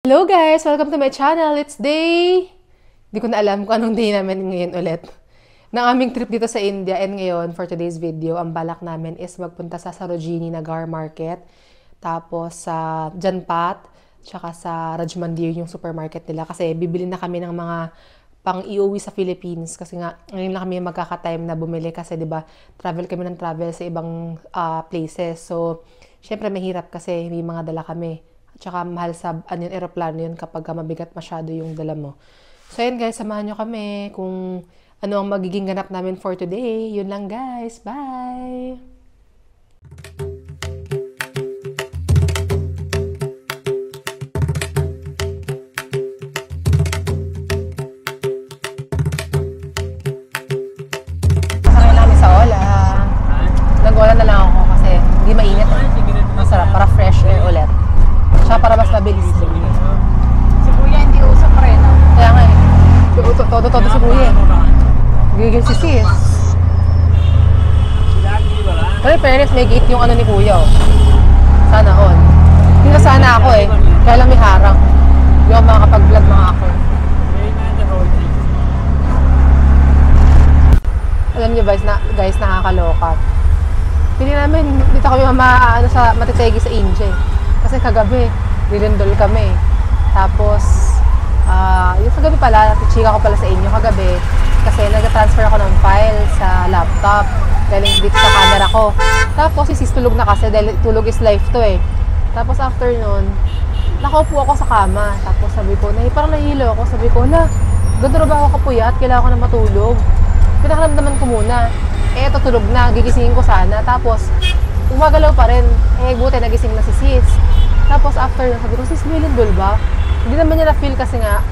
Hello guys! Welcome to my channel. It's day... Hindi ko na alam kung anong day namin ngayon ulit. Ng aming trip dito sa India. And ngayon, for today's video, ang balak namin is magpunta sa Sarojini Nagar Market. Tapos sa Janpat, tsaka sa Rajmandir yung supermarket nila. Kasi bibili na kami ng mga pang iuwi sa Philippines. Kasi nga, ngayon lang kami magkaka-time na bumili. Kasi diba, travel kami ng travel sa ibang places. So, syempre mahirap kasi may mga dala kami. Tsaka mahal sa aeroplano yun kapag mabigat masyado yung dala mo. So yun guys, samahan nyo kami kung ano ang magiging ganap namin for today. Yun lang guys. Bye! Kasakay na kami sa Ola. Nag-Ola na lang ako kasi hindi mainit. Masarap, para fresh air ulit. Tsaka para mas mabilis. Si Kuya hindi usap pa rin, no? Kaya nga eh. Todo si Kuya eh. Gigil si sis. Pero in fairness, may gate yung ano ni Kuya oh. Sana all. Hindi na sana ako eh. Kaya lang may harang. Hindi ako makakapag-vlog mga ako. Alam niyo guys, nakakaloka. Pili namin, dito kami matitegi sa Inje. Kasi kagabi, nilindol kami. Tapos, yung kagabi pala, chika ko pala sa inyo kagabi. Kasi nag-transfer ako ng file sa laptop. Dahil dito sa camera ko. Tapos, isis tulog na kasi dahil tulog is life to eh. Tapos after nun, nakaupo ako sa kama. Tapos sabi ko, parang nahilo ako. Sabi ko, ganda ba ako kapuyat? Kailangan ko na matulog. Pinakaramdaman ko muna. Eto, tulog na. Gigisingin ko sana. Tapos, umagalaw pa rin. Buti nagising na si sis. Tapos after nun, sabi ko, sis, may lindol ba? Hindi naman niya na-feel kasi nga,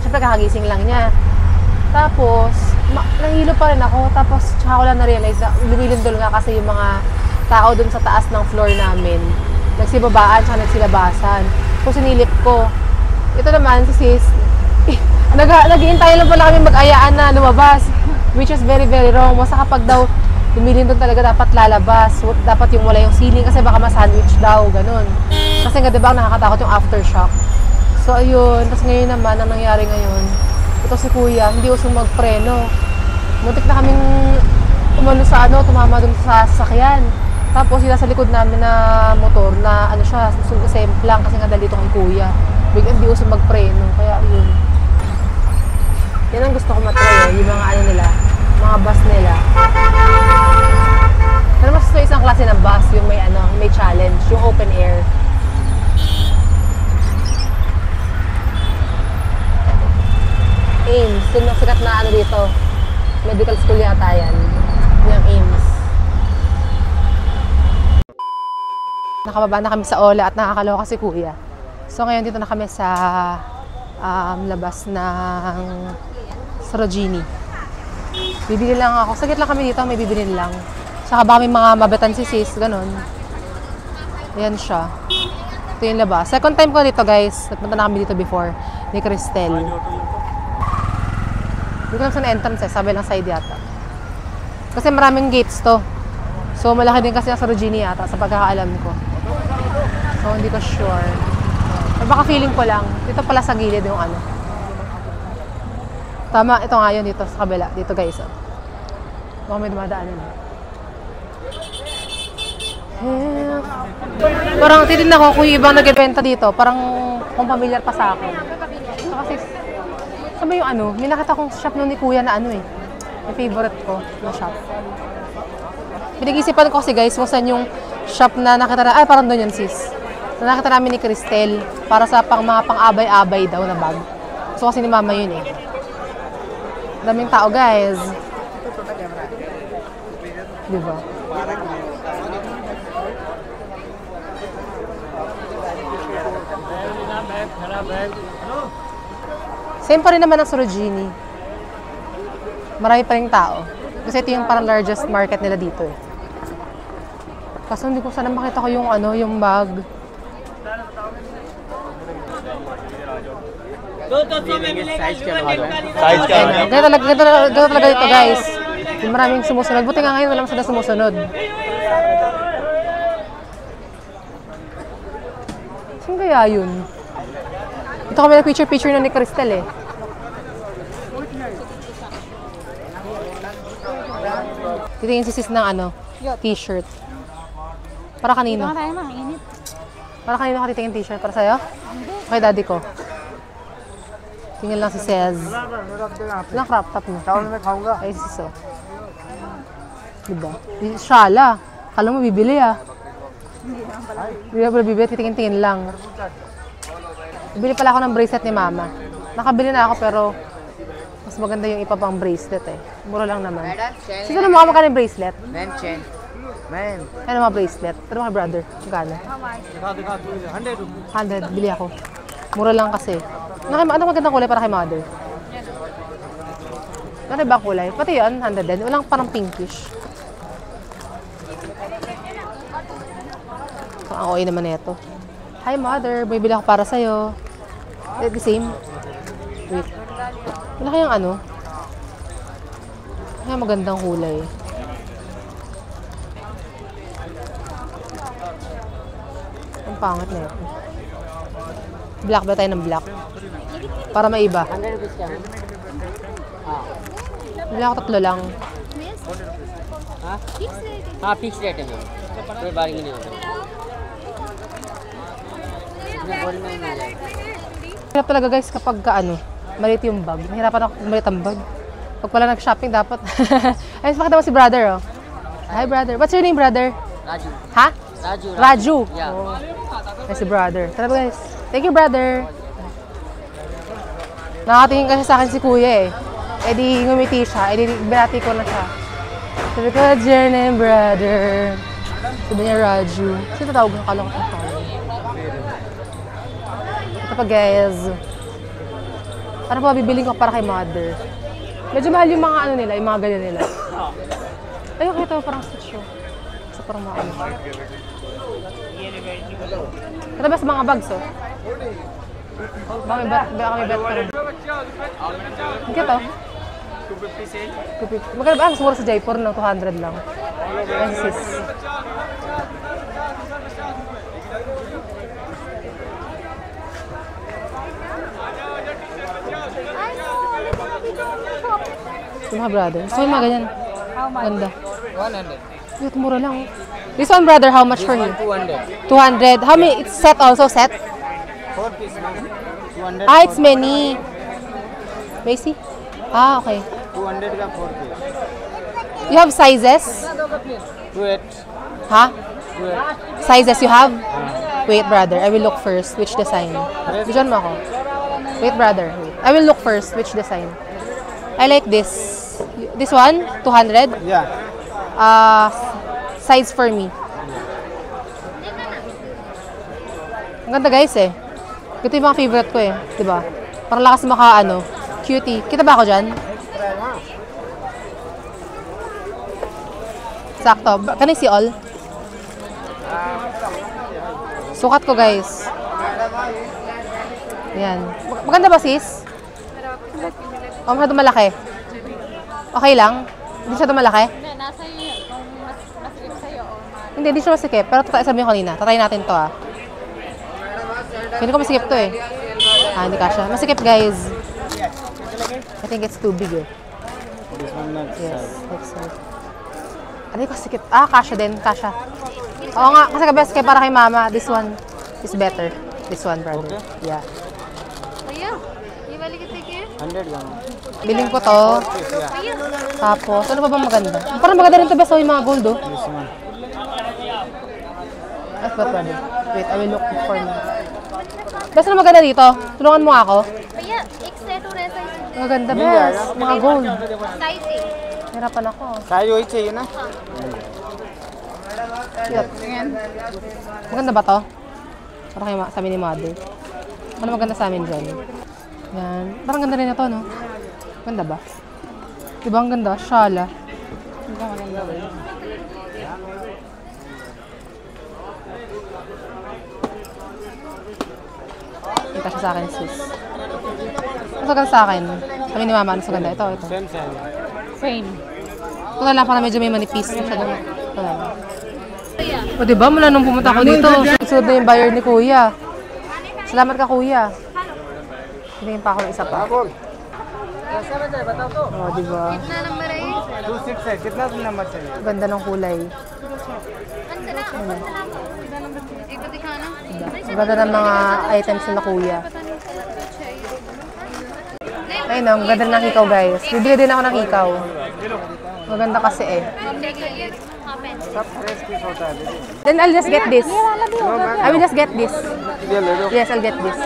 syempre kakagising lang niya. Tapos, nahilo pa rin ako. Tapos, tsaka ko lang na-realize na lumilindol nga kasi yung mga tao dun sa taas ng floor namin. Nagsibabaan, tsaka nagsilabasan. So, sinilip ko. Ito naman, si sis, nag-iintay lang pala kami mag-ayaan na lumabas. Which is very, very wrong. Basta kapag daw, lumilindol talaga dapat lalabas. Dapat yung wala yung ceiling kasi baka ma-sandwich daw, ganun. Kasi nga diba nakakatakot yung aftershock. So ayun, tapos ngayon naman, ang nangyari ngayon, ito si Kuya, hindi usong magpreno. Muntik na kaming tumama dun sa sasakyan. Tapos yung nasa likod namin na motor na semplang kasi nga dito kay Kuya. Biglang hindi usong magpreno, kaya yun. Yan ang gusto ko matry, yung mga nila, mga bus nila. Pero mas gusto isang klase ng bus, yung may challenge, yung open air. Ames, yung sikat na dito. Medical school yata yan. Yung Ames. Nakababa na kami sa Ola at nakakaloka si Kuya. So ngayon dito na kami sa labas ng Sarojini. Bibili lang ako. Saglit lang kami dito, may bibili lang. Saka baka may mga mabatan si sis, ganun. Ayan siya. Ito yung labas. Second time ko dito guys. Nagpunta na kami dito before. Ni Cristel. Hindi ko lang saan entrance eh. Sabi lang side yata. Kasi maraming gates to. So malaki din kasi ang Sarojini yata sa pagkakaalam ko. So hindi ko sure. Or baka feeling ko lang. Dito pala sa gilid yung Tama, ito nga yun dito sa kabila. Dito guys. Baka may dumadaanan. Parang titignan ko kung yung ibang nag-ibenta dito. Parang kung familiar pa sa akin. So, kasi, sabi yung may nakita kong shop nun ni Kuya na yung favorite ko na shop. Pinag-isipan ko kasi guys kung saan yung shop na nakita na, parang doon yun sis. Na nakita namin ni Cristel para sa mga pang-abay-abay daw na bag. So kasi ni Mama yun eh. Daming tao guys. Diba? Same pa rin naman ang Sarojini. Marami pa rin tao. Kasi ito yung parang largest market nila dito eh. Kaso hindi ko sana makita ko yung bag. Size ka. Ganito talaga dito guys. Yung maraming sumusunod. Buti nga ngayon walang sana sumusunod. Saan kaya yun? Dito kami nag-picture na ni Crystal eh. Titingin si sis ng ano, t-shirt. Para kanino? Ito tayo mang init. Para kanino ka titingin t-shirt? Para sa'yo? Okay, daddy ko. Tingin lang si Cez. Ilang crop top mo? Ay, si Sis, oh. Diba? Shala. Kala mo bibili, ah. Hindi na pala bibili, titingin-tingin lang. Bibili pala ako ng bracelet ni Mama. Nakabili na ako, pero mas maganda yung ipa pang bracelet, eh. Mura lang naman. Sino na mukha magkano yung bracelet? Ano mga bracelet? Pero mga brother, magkano? 100, bili ako. Mura lang kasi. Ano magandang kulay para kay mother? Ano ba kulay? Pati yun, 100 din. Walang parang pinkish. So, ang OA naman ito. Hi mother, may bili ako para sa'yo. The same. Wait. Wala kayang ano? Kaya magandang kulay. Ang pangit na ito. Black ba tayo ng black? Para maiba. 100 rupees ka? Bili ako 3 lang. हाँ हाँ fix rate है मैम कोई बार्गेनिंग नहीं होता इसमें गोल्ड में ही मिल जाएगा Hirap talaga guys kapag ano, maliit yung bag. Nahirapan ako kung maliit ang bag. Pag pala nag-shopping dapat. Ayun, pakita mo si brother oh. Hi brother. What's your name brother? Raju Ha? Raju Raju. Yeah. Oh. Ay, si brother. Tara guys. Thank you brother. Nakatingin kasi sa akin si kuya eh. Eh di ngumiti siya. Eh di binati ko na siya. Sabi ko, what's your name brother? Sabi niya Raju. Sino tawag ng kalong kong tawag? Ito pa guys. Ano pa bibiling ko para kay mother? Medyo mahal yung mga ano nila, yung mga ganyan nila. Ayun, ito parang stitch yun. So parang mga ano. Ito ba sa mga bags oh? Baka may bet pa rin. Ang kito? 250 से 250. Magkano ba? Mas mura sa Jaipur ng 200 lang. Ay, sis. Yung mga brother. So, yung mga ganyan. Ganda. 100 Ito, mura lang. This one, brother, how much for you? 200 200. How many? It's set also, set? 4 piece 200 Ah, it's many. Macy? Ah, okay. 200 का 4 piece You have sizes? 28 Ha? Sizes you have? Wait, brother. I will look first. Which design? Diyan mo ako. Wait, brother. Wait. I will look first. Which design? I like this. This one? 200? yeah Size for me. Ang ganda guys eh. Ito yung mga favorite ko eh. Diba? Parang lakas maka ano. Cutie. Kita ba ako dyan? Sakto. Can I see all? Sukat ko guys. Yan. Maganda ba sis? O masyado malaki? Okay lang? Hindi siya malaki? Hindi, nasa iyo. Kung masikip sa'yo o Hindi, hindi siya masikip. Pero sabi ko kanina, tatayin natin to ah. Hindi ko masikip to eh. Ah, hindi kasha. Masikip guys. I think it's too big eh. this one next Yes, next one. Ano yung kasikip? Ah, kasha din, kasha. Oo nga, kasi best kay para kay mama. This one is better. This one, brother. Yeah. भैया ये वाली कितने की है 100 का Biling ko to. Tapos, ano pa ba maganda? Parang maganda rin to best. Yung mga gold oh. this one That's what brother. Wait, I will look for me. Best na maganda dito. Tulungan mo nga ako. भैया एक सेट और ऐसा ही Maganda best. Mga gold. Size है Hirapan ako. Size वही चाहिए ना Cute. Maganda ba to? Para kayo sa amin ni mother. Ano maganda sa amin dyan? Yan. Parang ganda rin na to, no? Ganda ba? Diba ang ganda? Shala. Kita siya sa akin, sis. Mas maganda sa akin. Sabi ni mama, ano sa ganda? Ito, ito. Same size same Ito na lang, para medyo may manipis. Masyadong, ito na lang. O diba, mula nung pumunta ako dito, sunod na yung buyer ni kuya. Salamat ka kuya. Tingin pa ako ng isa pa. कैसा बचा है बताओ तो Oh, di ba? कितना नंबर है ये 26 है कितना नंबर चाहिए Ganda ng kulay. एक तो दिखाना Ang ganda ng mga items na kuya. Ayun, ang ganda ng hikaw, guys. Bibili din ako ng hikaw. Maganda kasi eh. सब फ्रेश पीस होता है दीदी Then I'll just get this. I will just get this. ये ले लो Yes, I'll get this.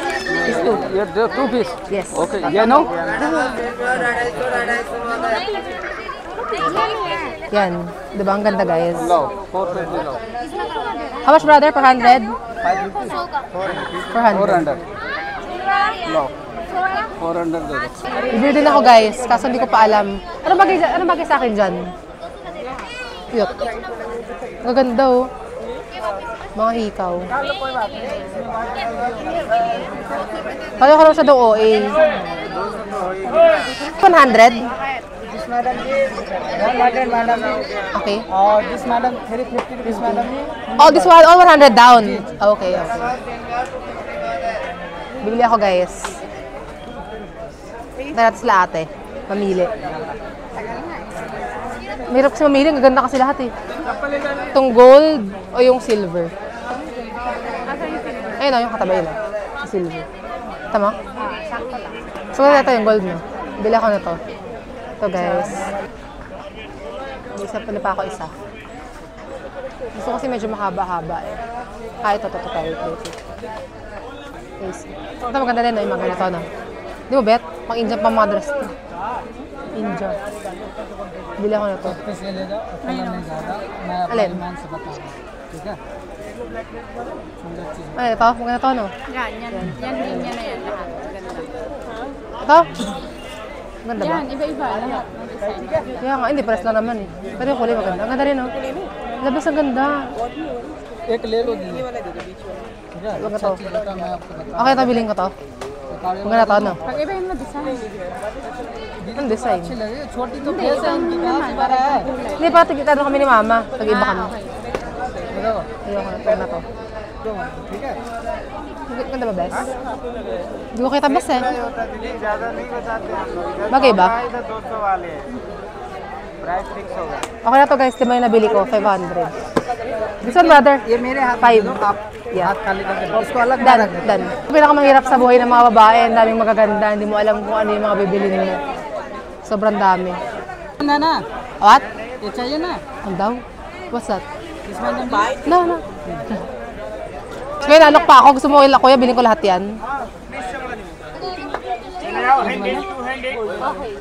These two. ये 2 piece Yes. Okay ये नो Yan. Diba? Ang ganda, guys. लो 450 लो How much, brother? Per 100? 400. 400 लो 400 दे दो Bibili din ako, guys. Kaso hindi ko pa alam. Ano bagay sa akin dyan? Yuk. Ang ganda, oh. Mga hikaw. Paano ka lang sa daw OA? 100? Okay. This madam 350 rupees madam Oh, this one, all 100 down. Okay, okay. Bibili ako, guys. Tara natin sila ate. Mamili. Mahirap kasi mamili. Ang ganda kasi lahat eh. Itong gold o yung silver. Ayun o, yung katabi yun. Yung silver. Tama? So, ito yung gold no. Bili ako na to. Ito, guys. Isa pala pa ako isa. Gusto kasi medyo mahaba-haba eh. Ito. Ito maganda din, no? Yung mga ganito, no? Di mo bet? Pang Indian pang mga dress to. Indian. Bili ako na to. Alin? Ay, ito? Maganda to, no? yan linya na yan lahat. Ito? Maganda ba? Iba-iba lahat. Kaya nga, hindi, pares lang naman eh. Pero yung kulay maganda. Ang ganda rin, no? Labas ang ganda. एक ले लो दीदी Huwag na to. Okay, ito, bilhin ko to. Maganda to, no? Pag-ibahin mo design. Ang design. छोटी तो फेस है उनकी कहाँ से बड़ा है Hindi, pa, tigitado kami ni mama. Tag-iba kami. बताओ Ayoko na, ito na to. ठीक है Ganda ba, bes? Hindi ko kita, bes, eh. दीदी ज्यादा नहीं बताते हम लोग Bagay ba? इधर 200 वाले हैं प्राइस फिक्स होगा Okay na to, guys. Lima yung nabili ko. 500. This one, brother. ये मेरे हाथ 5. आप Yeah. हाथ खाली करके उसको अलग ना Dan, रख dan. Pinakamahirap sa buhay ng mga babae. Ang daming magaganda. Hindi mo alam kung ano yung mga bibilin mo. Sobrang dami. ना ना What? ये चाहिए ना Ang daw? What's that? इसमें एकदम bye No. So, kaya nalok pa ako. Gusto mo kila kuya, bilhin ko lahat yan.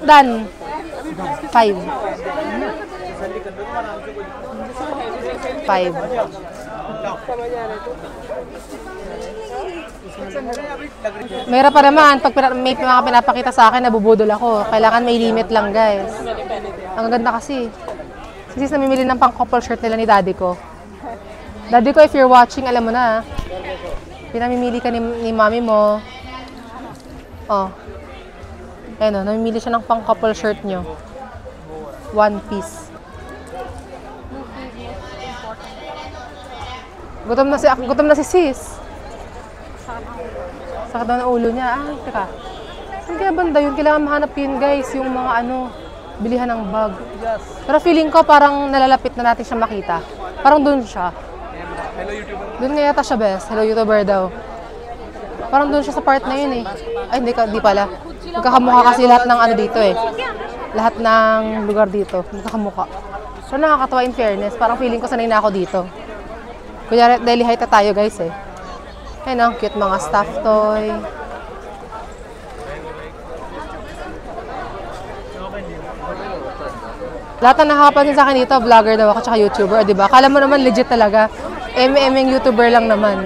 Dan. 5. 5. Mayroon pa naman, pag may mga pinapakita sa akin, nabubudol ako. Kailangan may limit lang, guys. Ang ganda kasi. Since namimili ng pang couple shirt nila ni daddy ko. Daddy ko, if you're watching, alam mo na. Pinamimili ka ni mami mo. Oh. Ayun o, namimili siya ng pang couple shirt nyo. 1 piece. Gutom na si sis. Sakit daw ng ulo niya. Ay, teka. Saan kaya banda yun? Kailangan mahanap yun, guys. Yung mga bilihan ng bag. Pero feeling ko parang nalalapit na natin siya makita. Parang doon siya. Doon nga yata siya, bes. Hello, YouTuber daw. Parang doon siya sa part na yun eh. Ay, hindi pala. Magkakamukha kasi lahat ng dito eh. Lahat ng lugar dito. Magkakamukha. So, nakakatawa in fairness. Parang feeling ko sanay na ako dito. Kunyari, daily height na tayo, guys eh. Ayun, cute mga stuffed toy. Lahat na nakakapansin sa akin dito, vlogger daw ako, tsaka YouTuber, di ba? Akala mo naman legit talaga. MM YouTuber lang naman.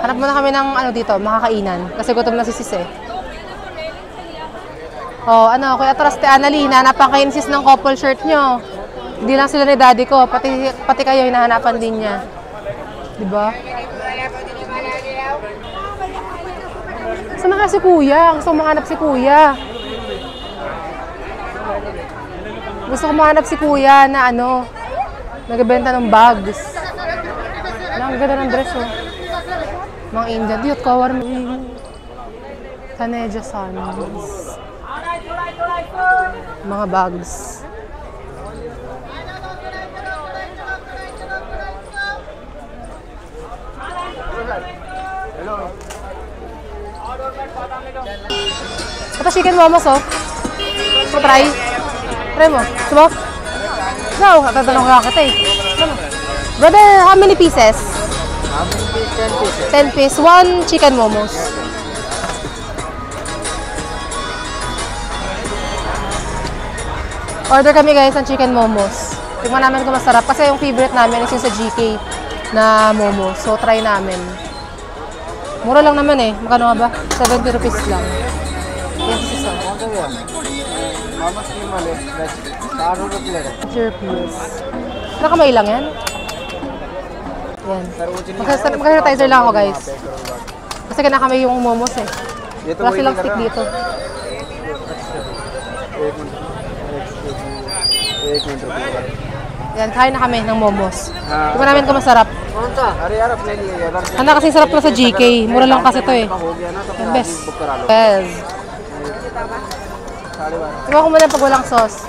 Hanap muna kami ng dito, makakainan. Kasi gutom na si sis eh. Oh, kuya Traste Annalyn, hanapan kayo ni sis ng couple shirt nyo. Hindi lang sila ni daddy ko, pati kayo hinahanapan din niya. Di ba? Saan na si kuya? Gusto ko mahanap si kuya. Gusto ko mahanap si kuya na nagbebenta ng bags. Ang ganda ng dress oh. Mga Indian. Diyot, kawar mo. Taneja Sons. Mga bags. Ito chicken momos, oh. So, try. Try mo. Gusto mo? No, tatanong ka kita eh. Brother, how many pieces? 10 pieces. 1 chicken momos. Order kami guys ng chicken momos. Tingnan namin kung masarap. Kasi yung favorite namin is yung sa GK na momos. So, try namin. Mura lang naman eh. Magkano nga ba? 70 rupees lang. Yes, isa. 30 rupees. Nakamay lang yan? Yan. Mag-sanitizer lang ako guys. Kasi kinakamay yung momos eh. Wala silang stick dito. Yan, kain na kami ng momos. Tingnan namin kung masarap. Ano kasing sarap to sa GK. Mura lang kasi to eh. Yung best. Yes. Tingnan ko muna pag walang sauce.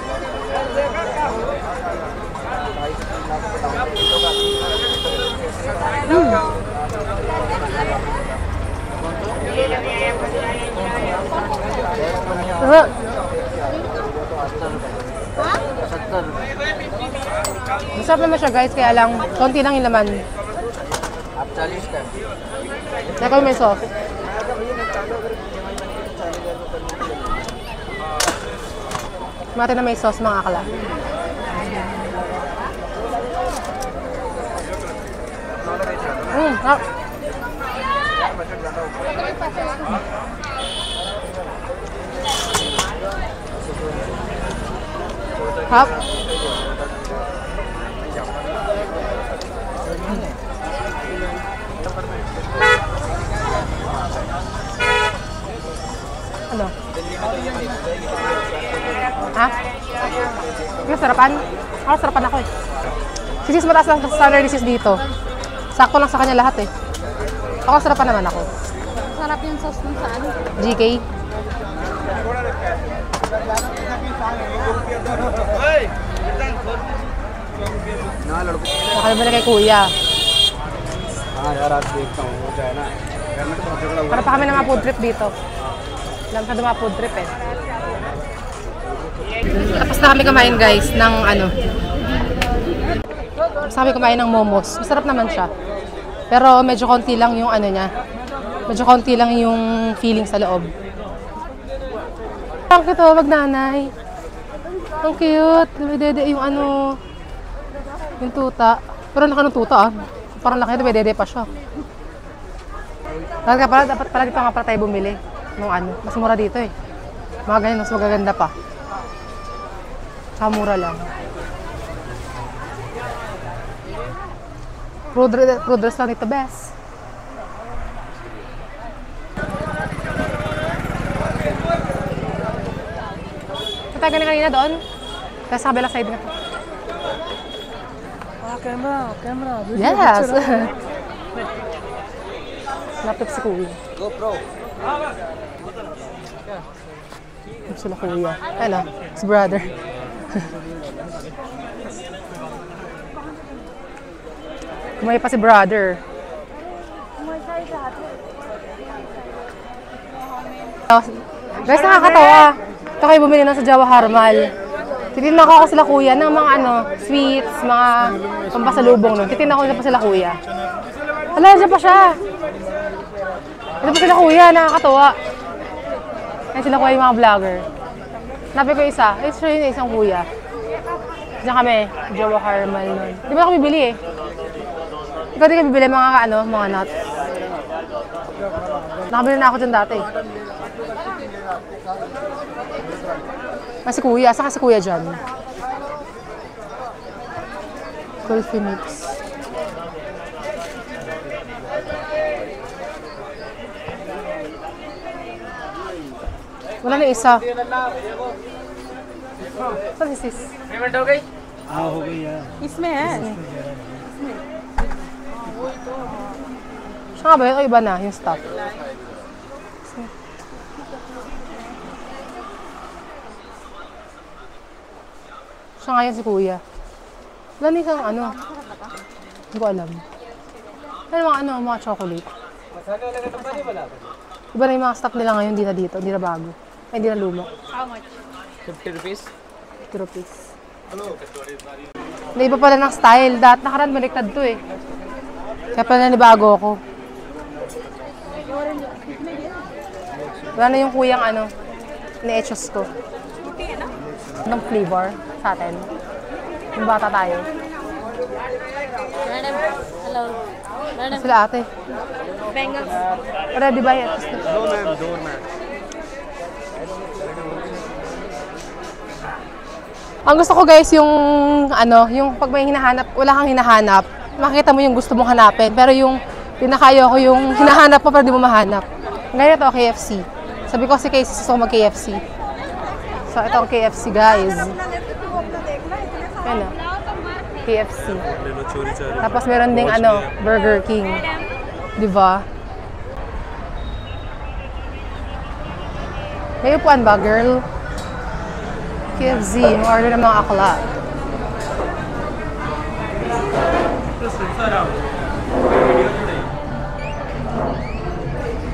Masarap naman siya guys, kaya lang konti lang yung laman. Teka may sauce. Mati na may sauce mga akla. Hap. Ano? Ha? Yung sarapan? Ako, sarapan ako eh. Sis, mataas lang standard ni sis dito. Sakto lang sa kanya lahat eh. Ako, sarapan naman ako. Sarap yung sauce nun saan? GK. Nakalabala kay kuya. Para pa kami na mga food trip dito. Alam ka mga food trip eh. Tapos na kami kumain guys ng ano. Tapos na kami kumain ng momos. Masarap naman siya. Pero medyo konti lang yung ano niya. Medyo konti lang yung feeling sa loob. Ang cute oh, magnanay. Ang cute. Dede yung ano. Yung tuta. Pero laki ng tuta ah. Parang laki na dede pa siya. Dapat pala dito nga pala tayo bumili. Nung ano. Mas mura dito eh. Mga ganyan, mas magaganda pa. Tsaka mura lang. Fruit dress lang dito, best. Ito tayo kanina doon. Tapos sa kabilang side nga. Camera. Yes! Laptop si Kuya. GoPro. Sila Kuya. Ano? Si brother. Kumain pa si brother. Guys, nakakatawa. Ito kayo bumili na sa Jawa Harmal. Titignan ko sila kuya ng mga ano, sweets, mga pampasalubong nun. Titignan ko pa sila kuya. Hala, dyan pa siya. Ito pa sila kuya, nakakatawa. Ayan sila kuya yung mga vlogger. Napi ko isa. Ay, siya yun isang kuya. Diyan kami, Jawa Harmal nun. Di ba ako bibili eh? Ikaw di ka bibili mga ano, mga nuts. Nakabili na ako dyan dati. Kasi kuya, saan kasi kuya dyan? Coffee mix. Wala na isa. Saan si sis? Payment हो गई? हाँ हो गई यार। Isme eh. Siya nga ba yun? O iba na yung stuff? Siya ngayon si kuya. Wala na isang ano. Hindi ko alam. Ano mga chocolate. Iba na yung mga stock nila ngayon, hindi na dito, hindi na bago. Ay, hindi na luma. How much? 50 rupees. 50 rupees. Na iba pala ng style. Dahil nakaraan baliktad to eh. Kaya pala nanibago ako. Wala na yung kuyang ano, ni-echos ko. Anong flavor sa atin? Yung bata tayo. Madam, hello. Madam, Sila ate. bangles. Ready ba yan? Ang gusto ko guys yung ano, yung pag may hinahanap, wala kang hinahanap, makikita mo yung gusto mong hanapin. Pero yung pinakayo ko yung hinahanap mo pero di mo mahanap. Ngayon ito, KFC. Sabi ko kasi gusto ko mag-KFC. So ito ang KFC guys. Ayan o. KFC. Tapos meron ding ano, Burger King. Di ba? May upuan ba, girl? KFC, order ng mga akla.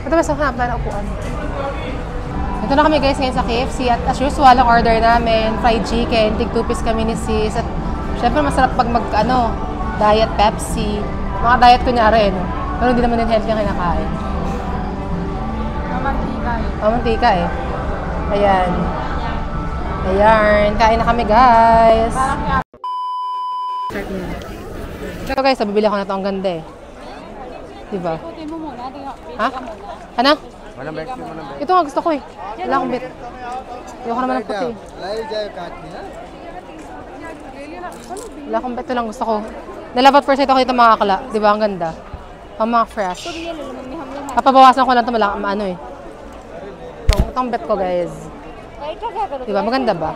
Ito ba sa hanap na upuan? Ito na kami guys ngayon sa KFC at as usual ang order namin, fried chicken, tig 2 piece kami ni sis at syempre masarap pag diet Pepsi. Mga diet kunyari, no? Pero hindi naman din healthy ang kinakain. Mamantika. Mamantika eh. Ayan. Ayan. Kain na kami guys. Ito guys, bibili ako na ito. Ang ganda eh. Diba? Ikutin mo muna. Ha? Ano? Walang bet, walang bet. Ito nga gusto ko eh. Wala akong bit. Ayoko naman ng puti. Wala akong bet. Ito lang gusto ko. Nalabat first ako dito mga akla. Diba? Ang ganda. Pang mga fresh. Papabawasan ko lang ito ano eh. Ito ang bet ko guys. Diba? Maganda ba?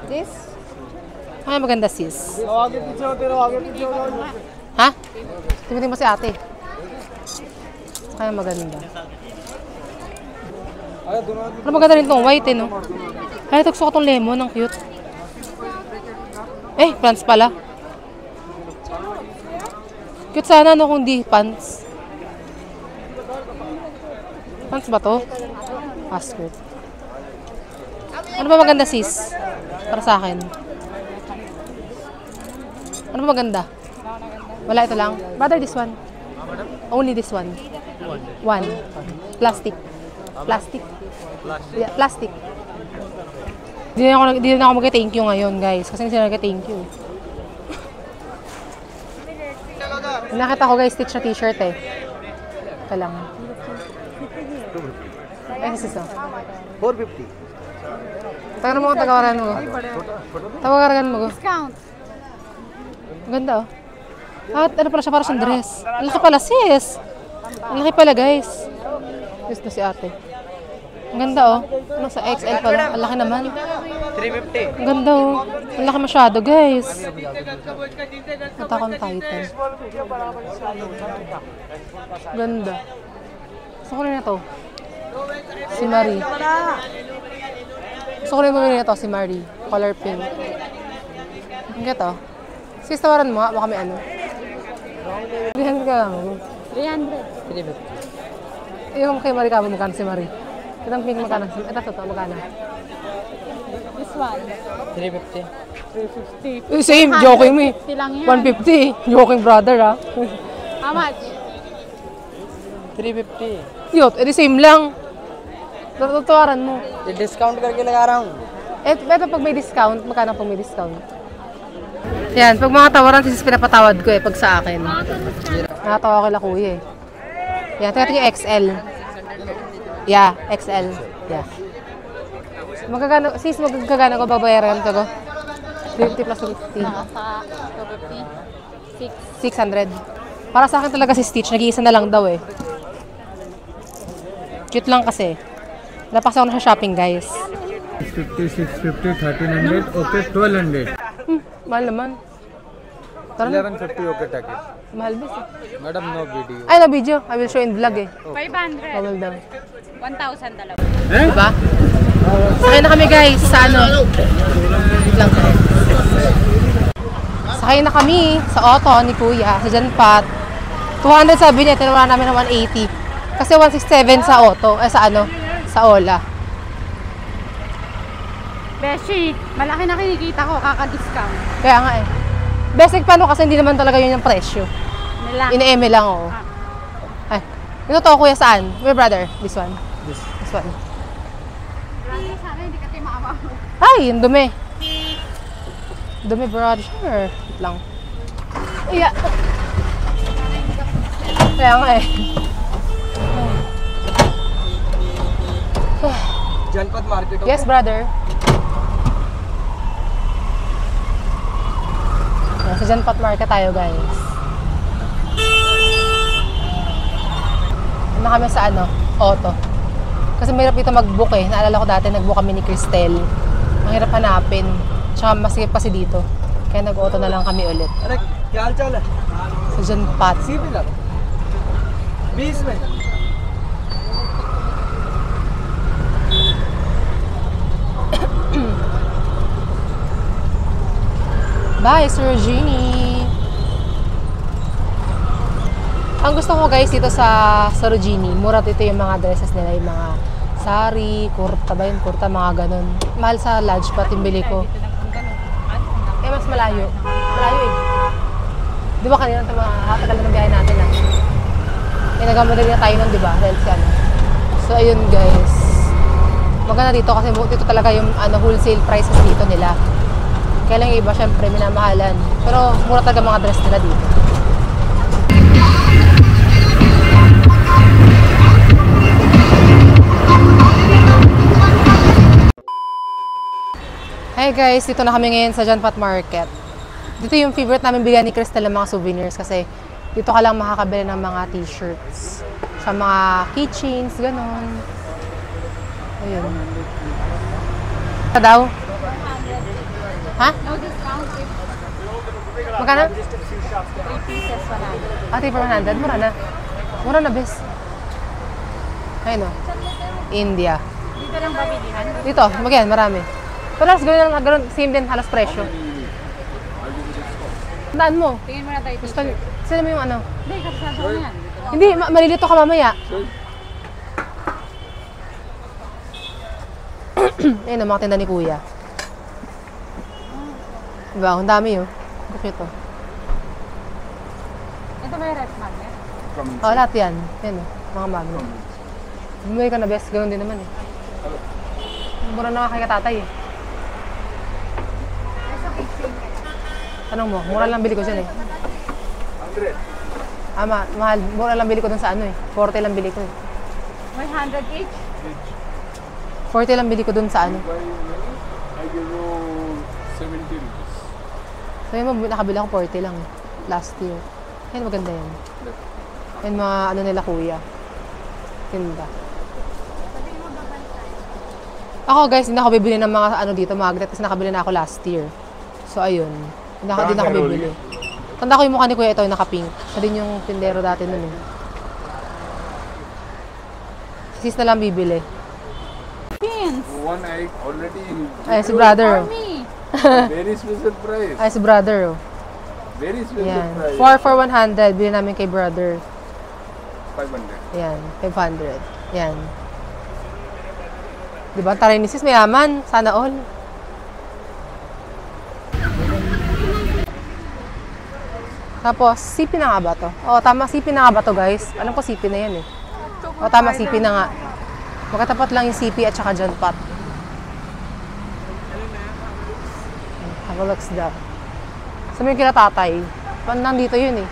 This? Ay, maganda sis. Ha? Timitin mo si ate. Kaya maganda. Ano maganda rin itong white eh, no? Ay, ito gusto ko itong lemon. Ang cute. Eh, pants pala. Cute sana no kung di pants. Pants ba to? Ah, skirt. Ano ba maganda sis? Para sa akin. Ano ba maganda? Wala, ito lang. Rather this one. Only this one. One. Plastic. Plastic. Yeah, plastic. Di na ako mag-thank you ngayon, guys. Kasi hindi sila nag-thank you. Nakita ko, guys, stitch na t-shirt eh. Ito lang. Ay, sis, oh. 450. Tawagan mo kung tawagan mo. Tawagan mo. Discount. Ang ganda, oh. At ano pala siya, para siyang dress. Ang laki pala, sis. Ang laki pala, guys. Gusto si ate. Ang ganda, oh. Ano sa XL pala. Ang laki naman. 350. Ang ganda, oh. Ang laki masyado, guys. Mata ko ng title. Ganda. Gusto ko rin na to. Si Marie. Gusto ko rin bumili na to, si Marie. Color pink. Ang ganda, oh. Sis, tawaran mo nga. Baka may ano. 300 ka lang. 300. 350. Yung kay Marie ka, magkano si Marie? Kitang pink magkano. Ito, magkano. This one. 350. 350. Same, joking mo eh. 150 lang yan. 150. Joking brother, ah. How much? 350. Yot, edi same lang. Tutuwaran mo. ये डिस्काउंट करके लगा रहा हूँ. Eto pag may discount, magkano pag may discount? Yan, pag mga tawaran, sis pinapatawad ko eh, pag sa akin. Nakatawa ko kila kuya eh. Yan, tingnan yung XL. Yeah, XL. Yeah. Magkagano, sis, magkagano ko babayaran ko ko? 50 plus 50. Nasa 250. 600. Para sa akin talaga si Stitch, nag-iisa na lang daw eh. Cute lang kasi. Napas ako na sa shopping, guys. 650, 650, 1300, okay, 1200. Mahal naman. Tara na. 1150, okay, take it. Mahal bis eh. Madam, no video. Ay, na video. I will show in vlog eh. 500. Bawal daw. 1,000 dalawa. Diba? Sakay na kami guys sa ano. Wait lang. Sakay na kami sa auto ni Kuya, sa Janpat. 200 sabi niya, tinawala namin ng 180. Kasi 167 sa auto, sa ano, sa Ola. Beshi, malaki na kinikita ko, kaka-discount. Kaya nga eh. Basic paano kasi hindi naman talaga yun yung presyo. Nila. Ine-eme lang oo. Ay, ito to Kuya saan? My brother, this one. This one. Sana hindi ka tayo maawa. Ay, yung dumi. Dumi brother. Wait lang. Iya. Kaya nga eh. Janpat Market. Yes, brother. Sa Janpat Market tayo, guys. Ano kami sa ano? Auto. Kasi mahirap dito mag-book eh. Naalala ko dati, nag-book kami ni Cristel. Ang hirap hanapin. Tsaka masikip pa si dito. Kaya nag-auto na lang kami ulit. अरे क्या हाल चाल है? Sa Janpat. CP लग 20 में Bye, Sir Genie! Ang gusto ko guys dito sa Sarojini, mura dito yung mga dresses nila, yung mga sari, kurta ba yun? Kurta, mga ganun. Mahal sa Lodge Pat yung bili ko. Eh, mas malayo. Malayo eh. Di ba kanina ito mga tagal na ng biyahe natin ah. Eh, nagmamadali na tayo nun, di ba? Dahil siya, ano. So, ayun guys. Maganda dito kasi dito talaga yung ano, wholesale prices dito nila. Kaya lang yung iba, syempre, minamahalan. Pero mura talaga mga dress nila dito. Hey guys, dito na kami ngayon sa Janpat Market. Dito yung favorite namin bigyan ni Cristel ng mga souvenirs kasi dito ka lang makakabili ng mga t-shirts. Sa mga keychains, ganon. Ayun. Ito daw? Ha? No discount. Magkano? 3 pieces, 100. Ate, for 100. Mura na. Mura na, bes. Ayun o. India. Dito lang pabilihan. Dito, magyan, marami. Pero halos gawin same din, halos presyo. Tandaan mo. Tingin mo na tayo. Gusto, sila mo yung ano? Hindi, kasado mo yan. Hindi, malilito ka mamaya. Ayun, ang mga tinda ni Kuya. Diba, ang dami yun. Gusto ito. Ito may ref magnet. Oh, lahat yan. Yan o, mga magnet. Bumili ka na, best. Ganun din naman eh. Mura na nga kay katatay eh. Tanong mo, mura lang bili ko dyan eh. 100 Mahal. Mura lang bili ko dun sa ano eh. 40 lang bili ko eh. 100 each. 40 lang bili ko dun sa ano. I give you 70 rupees. Sabi mo, nakabili ako 40 lang last year. Yan, maganda yan. Yan mga ano nila kuya. Tinda. Ako guys, hindi ako bibili ng mga ano dito, magnet kasi nakabili na ako last year. So ayun, hindi na ako bibili. Tanda ko yung mukha ni Kuya ito, yung naka-pink. Siya din yung tindero dati nun eh. Sis na lang bibili. Pins. One I already in. Ay, si brother. For me. Very special price. Ay, si brother. Very special Yan. price. 4 for 100. Bili namin kay brother. 500. Yan. 500. Yan. Diba? Taray ni sis, mayaman. Sana all. Tapos, CP na nga ba to? O, tama, CP na nga ba to, guys? Alam ko CP na yan eh. O, tama, CP na nga. Magkatapat lang yung CP at saka Janpat. Have a look daw. Sa may kila tatay. Nandito yun eh.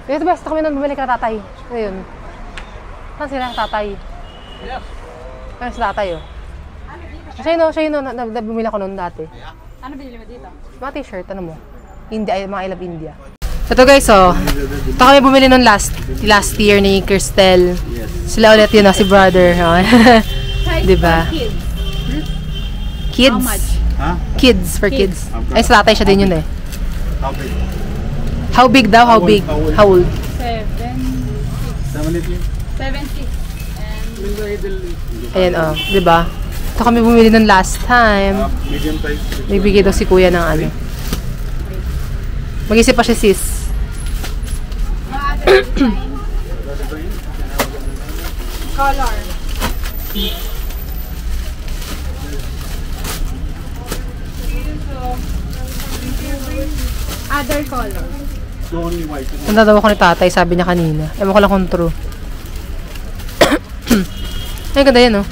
Dito basta kami nang bumili kila tatay. Ayun. Saan sila tatay? Ayun si tatay oh. Siya yun, bumili ako noon dati. Ano binili mo dito? Mga t-shirt, ano mo? India, mga I love India. Ito guys, oh. Ito kami bumili nun last year ni Cristel. Sila ulit yun, oh, si brother. Oh. Diba? Kids. Kids? How much? Huh? Kids, for kids. Ay, sa tatay siya din yun eh. How big? How big daw? How big? How old? 70? 70. Ayan, oh. Diba? Ito kami bumili nun last time. Medium size. Nagbigay daw si kuya ng ano. Mag-isip pa siya, sis. Color. Other color. The only white. Nandadawa ko ni tatay, sabi niya kanina. Ewan ko lang kung true. Ay, ganda yan, oh.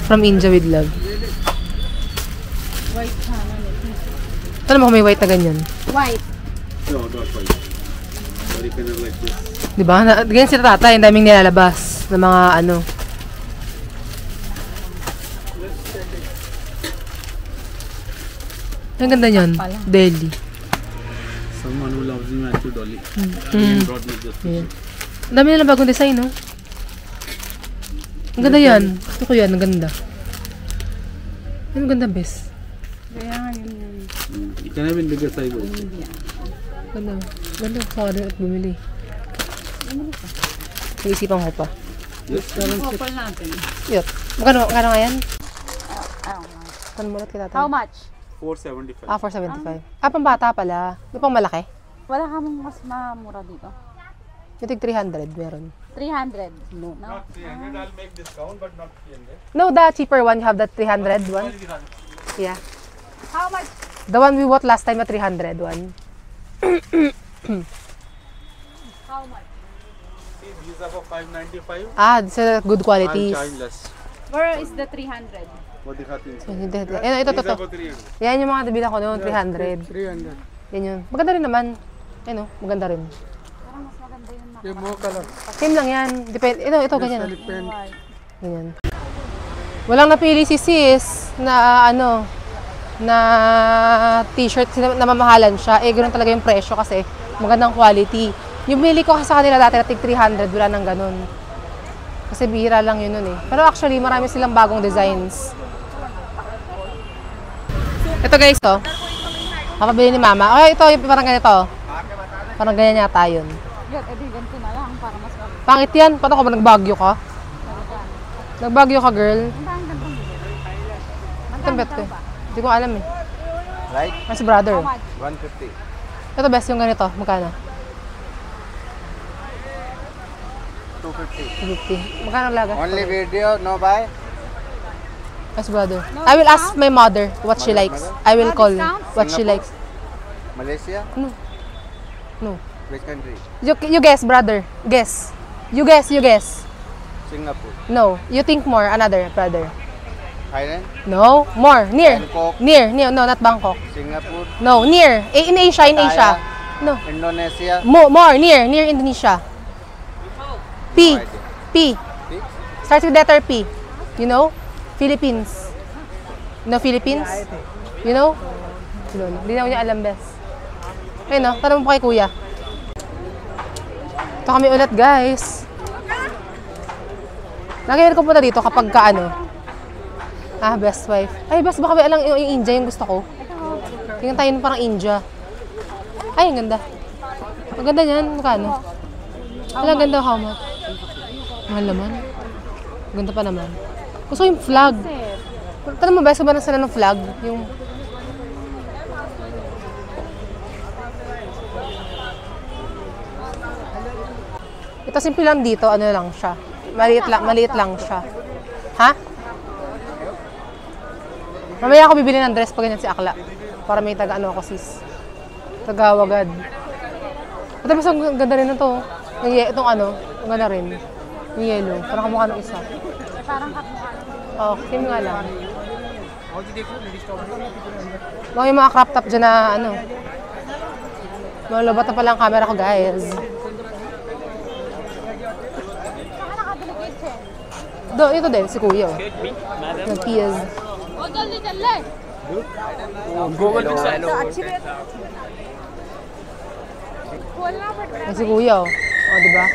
From India with love. White sana. Alam mo kung may white na ganyan. White. No, not white. Very kind of like this. Diba? Ganyan si tatay, ang daming nilalabas ng mga ano. Ang ganda niyan. Delhi. Someone who loves you match to Dolly. Brought me this. Ayan. Ang dami nilang bagong design, no? Ang ganda yan. Gusto ko yan. Ang ganda. Ang ganda, bes. Kaya nga yun. You can have in bigger size also. Ganda. Ganda. Sorry at bumili. Naisipan ko pa. Yes, Couple natin. Yep. Magkano nga yan? Tanong mo ulit kay tatay. How much? 475. Ah, 475. Ah, pang bata pala. Yung pang malaki? Wala kamong mas mamura dito. Yung tig 300 meron. 300. No. Not 300, I'll make discount, but not 300. No, the cheaper one. You have the 300 one? Yeah. How much? The one we bought last time, the 300 one. How much? See, these are for 595. Ah, these are good I'll qualities. charge less. Where is the 300? What dikhati hai? Ito, These are for 300. Yan yung mga nabila ko noon, 300. 300. Yan yun. Maganda rin naman. Yan o, maganda rin. Parang mas maganda yun na. Ye more color. Same lang yan. Depende. Ito, ganyan. White. Ganyan. Walang napili si sis na ano, na t-shirt na mamahalan siya. Eh, ganoon talaga yung presyo kasi magandang quality. Yung bili ko sa kanila dati na tig 300, wala nang ganun. Kasi bihira lang yun nun eh. Pero actually, marami silang bagong designs. Ito guys, to. Kapabili ni mama. Okay, ito, yung parang ganito. Parang ganyan yata yun. Yan, edi ganito na lang para mas maganda. Pangit yan. Paano ka ba nagbagyo ka? Nagbagyo ka, girl? Ang gandang Ito bet ko eh. Hindi ko alam eh. Right? Mas brother. How much? 150. Ito best yung ganito. Magkano? 250. 250. Magkano laga? Only video, no buy. Mas brother. No I will ask discount? my mother what she likes. I will No call discount? what she Singapore? likes. Malaysia? No. Which country? You guess, brother. Guess. You guess. Singapore. No. You think more. Another, brother. Thailand? No. More. Near. Bangkok? Near. No, not Bangkok. Singapore? No. Near. In Asia. In Asia. No. Indonesia? More. Near. Near Indonesia. P. No idea. P. Six? Starts with letter P. You know? Philippines. You know Philippines? You know? Yun. Hindi na niya alam, bes. Ayun, no? Tanong mo kay kuya. Ito kami ulit, guys. Lagi ko punta dito kapag ka ano. Best wife. Ay, best baka may alang yung India yung gusto ko. Tingnan tayo ng parang India. Ay, ang ganda. Ang ganda niyan. Magkano? Ang ganda, how much? Mahal naman. Ganda pa naman. Gusto ko yung flag. Tanong mo, best ba na sila ng flag? Yung... Ito simple lang dito, ano lang siya. Maliit lang siya. Ha? Mamaya ako bibili ng dress pag ganyan si Akla. Para may taga-ano ako, sis. Tagawagad. Ito mas ang ganda rin na to. Itong ano, ang ganda rin. Yung yellow. Parang kamukha ng isa. Parang kamukha. Oh, same nga lang. Mga yung mga crop top dyan na ano. Mga lobat na pala ang camera ko, guys. Saka nakabili kitchen. Ito din, si Kuya. Nag-peas. O, dali. Wala pa. Si Kuya, oh. O, diba?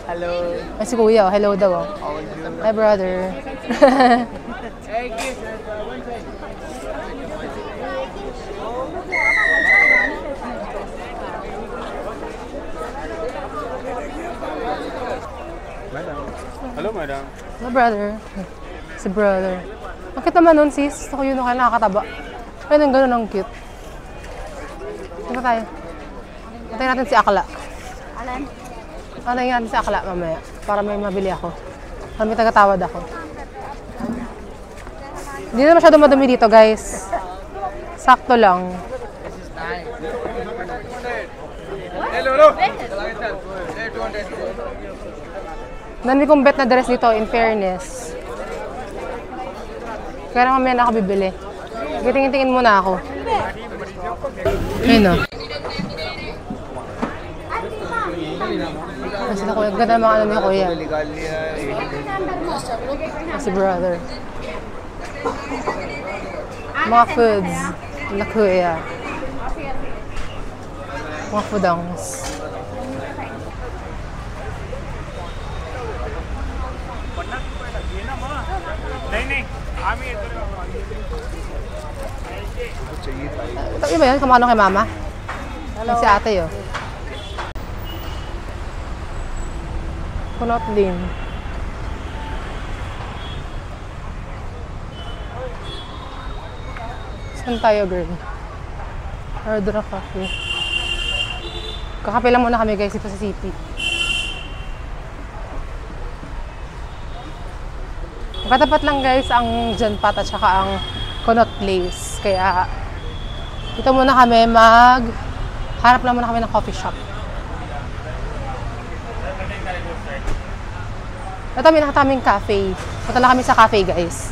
Hello. Si Kuya, oh. Hello daw, oh. How are you? Hi, brother. Madam. Hello, madam. No, brother. Si brother. Ang cute naman nun, sis. Gusto ko yun, kaya nakakataba. Ayun, ang ganun, ang cute. Sino tayo? Antayin natin si Akla. Alan? Antayin natin si Akla mamaya. Para may mabili ako. Para may tagatawad ako. Hindi na masyado madumi dito, guys. Sakto lang. Dami kong bet na dress dito, in fairness. Kaya naman mamaya na ako bibili. Tingin-tingin muna ako. Ayun o. Kasi na kuya, ganda mga ano ni kuya. Si brother. Mga foods na kuya. Mga foodangs. Ito iba yun, kumano kay mama? Hello. Si ate yun. Kunot din. Saan tayo, girl? Order of coffee. Kakape lang muna kami, guys, dito sa city. Katapat lang, guys, ang John Pat at saka ang Conot Place. Kaya, dito muna kami harap lang muna kami ng coffee shop. Ito, may nakataming cafe. Punta lang kami sa cafe, guys.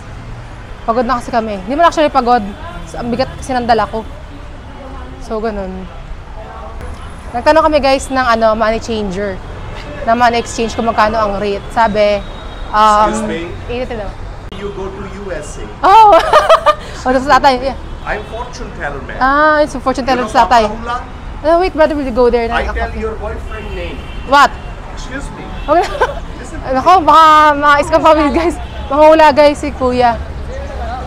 Pagod na kasi kami. Hindi mo actually pagod. Ang bigat kasi ng dala ko. So, ganun. Nagtanong kami, guys, ng money changer. Na money exchange kung magkano ang rate. Sabi, Excuse me? daw. You go to USA. Oh! O, sa tatay. Yeah. I'm fortune teller, man. Ah, it's a fortune teller sa tatay. Papa Hula? No, wait, brother, will you go there? I tell your boyfriend name. What? Excuse me. Okay. Ako, baka ma-scam kami, guys. Manghula, guys, si kuya.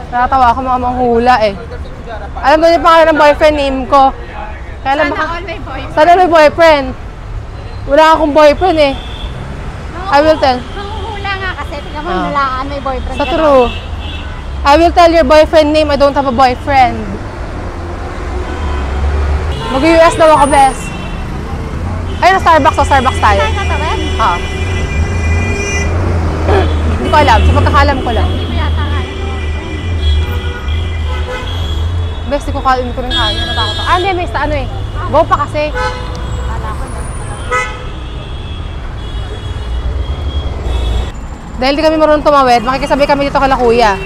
Nakatawa ako mga manghula, eh. Alam mo yung pangalan ng boyfriend name ko. Kaya alam Sana all may boyfriend. Sana may boyfriend. Wala akong boyfriend, eh. I will tell. Manguhula nga kasi. Tingnan mo, nalaan may boyfriend. Sa ka true. I will tell your boyfriend name, I don't have a boyfriend. Mag-US daw ako, bes. Ayun, Starbucks o Starbucks tayo. Tayo tatawid? Ah. Hindi ko alam. Sa pagkakalam ko lang. Hindi ko yata nga. Bes, di ko rin kaya. Natakot ako. Ah, hindi, may ano eh. Go pa kasi. Kala ko na. Dahil di kami marunong tumawid, makikisabay kami dito kala kuya.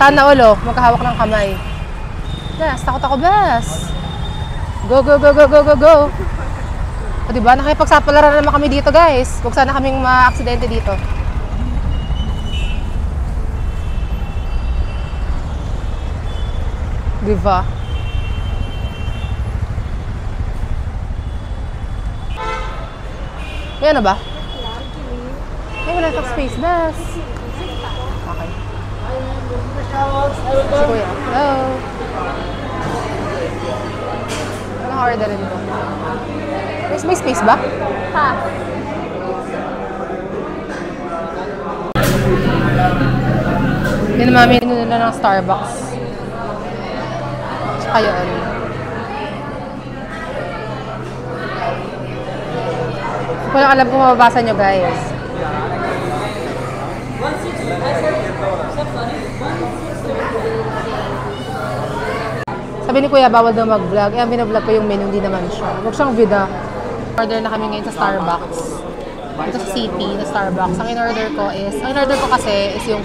Sana ulo, magkahawak ng kamay. Bes, takot ako, bes. Go, go, go, go, go, go, go. O diba, nakipagsapalaran naman kami dito, guys. Huwag sana kaming ma-aksidente dito. Diba? May ano ba? Ay, wala itong space, bes. Okay. Si kuya. Hello. Anong orderin ko? May space ba? Ha? Hindi na mami nila ng Starbucks. Tsaka yun. Hindi ko lang alam kung mababasa nyo, guys. Sabi ni Kuya, bawal daw mag-vlog. Eh, ang binablog ko yung menu, hindi naman siya. Huwag siyang vida. Order na kami ngayon sa Starbucks. Ito sa City, na Starbucks. Ang in-order ko kasi is yung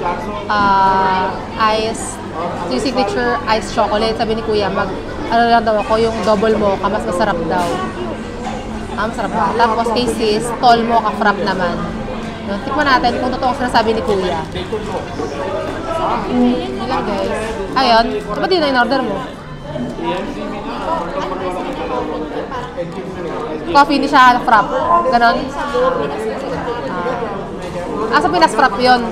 ice, yung signature ice chocolate. Sabi ni Kuya, ano lang daw ako, yung double mocha, mas masarap daw. Masarap daw. Tapos kay sis, tall mocha frap naman. No, tikman natin kung totoo ang sinasabi ni Kuya. Yun lang, guys. Ayun, ba't yun na in-order mo? Coffee, hindi siya frap. Ganon? Sa Pinas frap yun.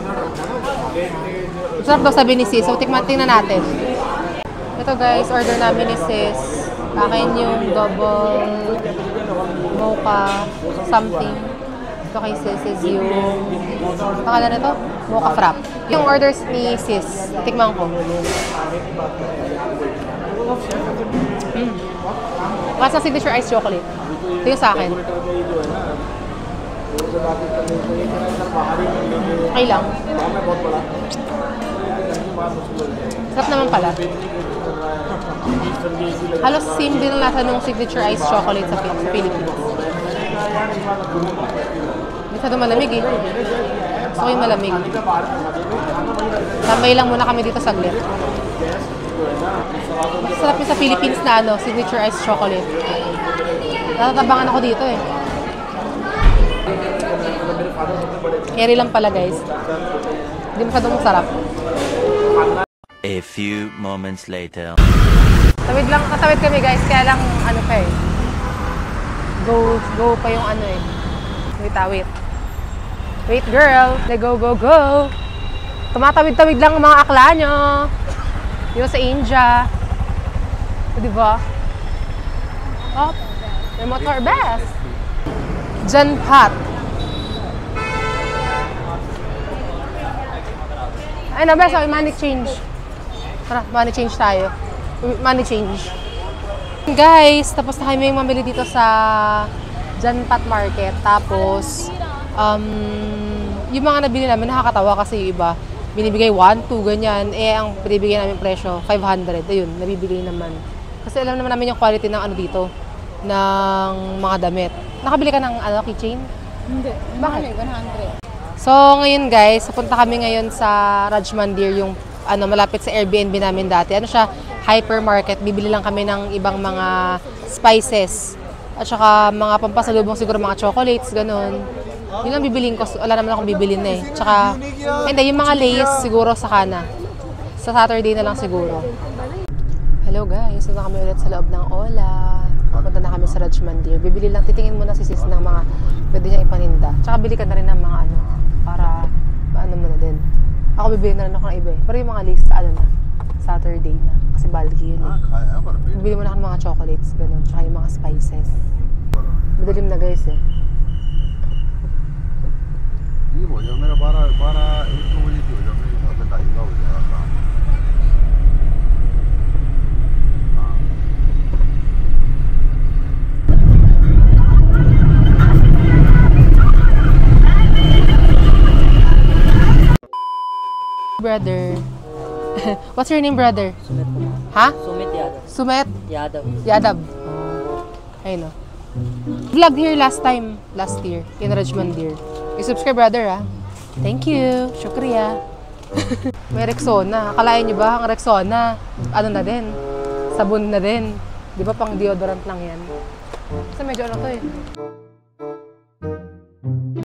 Sarap daw sabi ni sis. So, tingnan natin. Ito guys, order namin ni sis. Akin yung double mocha something. Ito kay sis is yung pangalan na ito? Mocha frap. Yung orders ni sis, tikman ko. Kasi signature ice chocolate. Ito yung sa akin. Okay lang. Sarap naman pala. Halos same din lasa ng signature ice chocolate sa Philippines. Masyado malamig eh. Gusto ko yung malamig. Tambay lang muna kami dito saglit. Sarap yung sa Philippines na signature ice chocolate. Natatabangan ako dito eh. Carry lang pala guys. Hindi masyadong masarap. A few moments later. Katawid kami guys, kaya lang pa eh. Go pa yung eh. Wait. Wait girl, go. Tumatawid-tawid lang ang mga akla nyo. Yung sa India. Diba? Oh, may motor best. Janpat. Ay na best, money change. Tara, money change tayo. Money change. Guys, tapos na kami mamili dito sa Janpat Market. Tapos, yung mga nabili namin nakakatawa kasi yung iba, binibigay 1, 2, ganyan. Ang binibigay namin presyo, 500. Ayun, nabibigay naman. Kasi alam naman namin yung quality ng dito, ng mga damit. Nakabili ka ng keychain? Hindi. Bakit? 100. So, ngayon guys, punta kami ngayon sa Rajmandir, yung malapit sa Airbnb namin dati. Siya, hypermarket. Bibili lang kami ng ibang mga spices. At saka mga pampasalubong siguro, mga chocolates, ganun. Yun lang bibiliin ko. Wala naman akong bibilin na eh. Tsaka, hindi, yung mga lays siguro sa kana. Sa Saturday na lang siguro. Hello guys, punta kami ulit sa loob ng Ola. Punta na kami sa Rajmandir. Bibili lang, titingin muna si sis ng mga pwede niyang ipaninda. Tsaka bili ka na rin ng mga para mo na din. Ako bibili na rin ako ng iba eh. Pero yung mga lace sa Saturday na. Kasi bulky yun eh. Bibili mo na ako ng mga chocolates, ganun. Tsaka yung mga spices. Madalim na guys eh. ये हो जाओ मेरा 12-1 बजे की हो जाओ मेरे हिसाब से 2:30 का हो जाएगा काम Brother. What's your name, brother? Sumit po. Ha? Sumit Yadav. Sumet? Yadav. Ayun o. Vlog here last year, in Rajmandir. I-subscribe, brother, ha? Thank you. Shukriya. May Rexona. Akalain niyo ba, ang Rexona, na din? Sabon na din. Di ba pang deodorant lang yan? Kasi medyo to eh.